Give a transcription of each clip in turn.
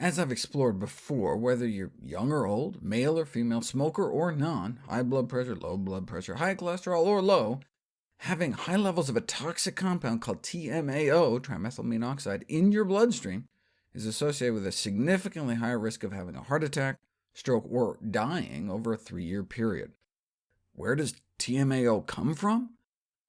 As I've explored before, whether you're young or old, male or female, smoker or non, high blood pressure, low blood pressure, high cholesterol or low, having high levels of a toxic compound called TMAO, trimethylamine oxide, in your bloodstream is associated with a significantly higher risk of having a heart attack, stroke, or dying over a 3-year period. Where does TMAO come from?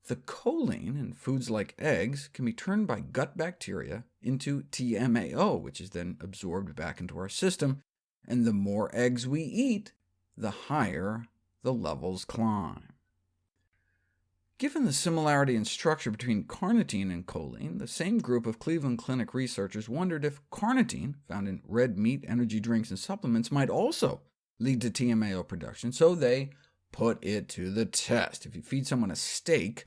The choline in foods like eggs can be turned by gut bacteria into TMAO, which is then absorbed back into our system, and the more eggs we eat, the higher the levels climb. Given the similarity in structure between carnitine and choline, the same group of Cleveland Clinic researchers wondered if carnitine, found in red meat, energy drinks, and supplements, might also lead to TMAO production, so they put it to the test. If you feed someone a steak,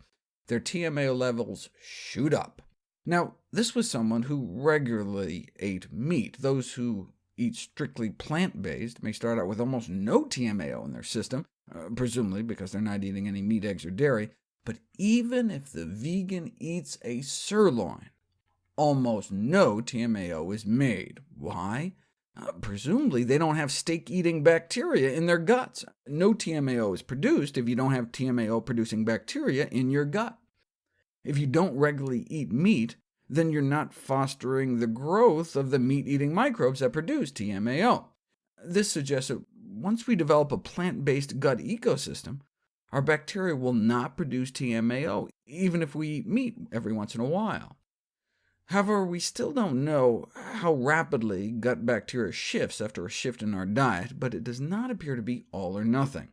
their TMAO levels shoot up. Now, this was someone who regularly ate meat. Those who eat strictly plant-based may start out with almost no TMAO in their system, presumably because they're not eating any meat, eggs, or dairy. But even if the vegan eats a sirloin, almost no TMAO is made. Why? Presumably they don't have steak-eating bacteria in their guts. No TMAO is produced if you don't have TMAO-producing bacteria in your gut. If you don't regularly eat meat, then you're not fostering the growth of the meat-eating microbes that produce TMAO. This suggests that once we develop a plant-based gut ecosystem, our bacteria will not produce TMAO, even if we eat meat every once in a while. However, we still don't know how rapidly gut bacteria shifts after a shift in our diet, but it does not appear to be all or nothing.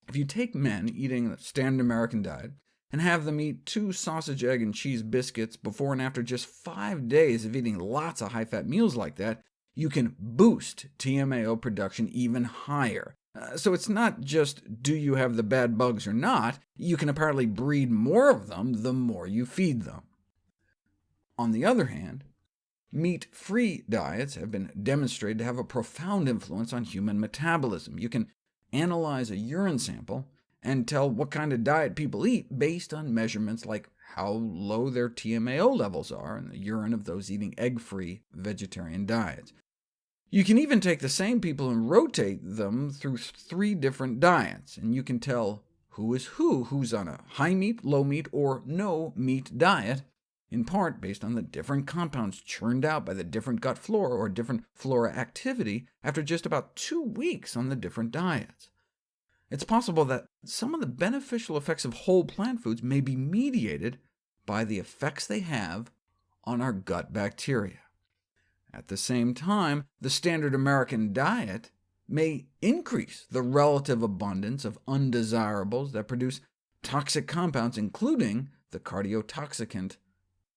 If you take men eating the standard American diet and have them eat 2 sausage, egg, and cheese biscuits before and after just 5 days of eating lots of high-fat meals like that, you can boost TMAO production even higher. So it's not just do you have the bad bugs or not, you can apparently breed more of them the more you feed them. On the other hand, meat-free diets have been demonstrated to have a profound influence on human metabolism. You can analyze a urine sample and tell what kind of diet people eat based on measurements like how low their TMAO levels are in the urine of those eating egg-free vegetarian diets. You can even take the same people and rotate them through 3 different diets, and you can tell who is who's on a high-meat, low-meat, or no-meat diet, in part based on the different compounds churned out by the different gut flora or different flora activity after just about 2 weeks on the different diets. It's possible that some of the beneficial effects of whole plant foods may be mediated by the effects they have on our gut bacteria. At the same time, the standard American diet may increase the relative abundance of undesirables that produce toxic compounds, including the cardiotoxicant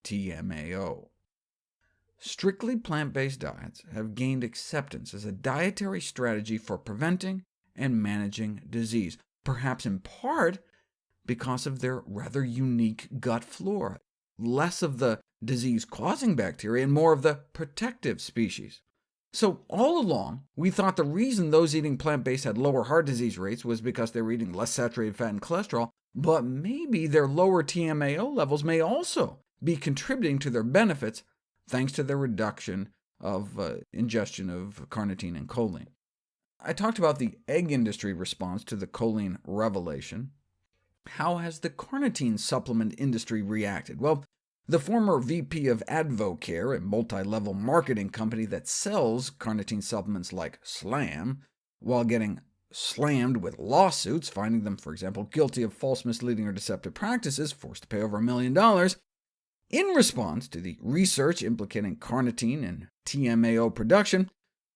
TMAO. Strictly plant-based diets have gained acceptance as a dietary strategy for preventing and managing disease, perhaps in part because of their rather unique gut flora, less of the disease-causing bacteria and more of the protective species. So all along, we thought the reason those eating plant-based had lower heart disease rates was because they were eating less saturated fat and cholesterol, but maybe their lower TMAO levels may also be contributing to their benefits thanks to their reduction of ingestion of carnitine and choline. I talked about the egg industry response to the choline revelation. How has the carnitine supplement industry reacted? Well, the former VP of Advocare, a multi-level marketing company that sells carnitine supplements like Slam, while getting slammed with lawsuits, finding them, for example, guilty of false, misleading, or deceptive practices, forced to pay over $1 million, in response to the research implicating carnitine and TMAO production,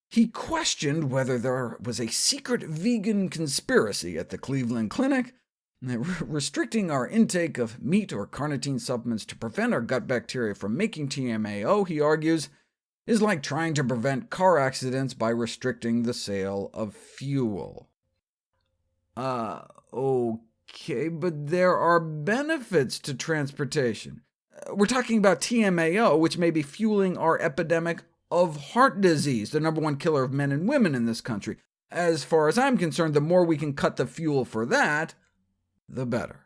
he questioned whether there was a secret vegan conspiracy at the Cleveland Clinic, restricting our intake of meat or carnitine supplements to prevent our gut bacteria from making TMAO, he argues, is like trying to prevent car accidents by restricting the sale of fuel. Okay, but there are benefits to transportation. We're talking about TMAO, which may be fueling our epidemic of heart disease, the #1 killer of men and women in this country. As far as I'm concerned, the more we can cut the fuel for that, the better.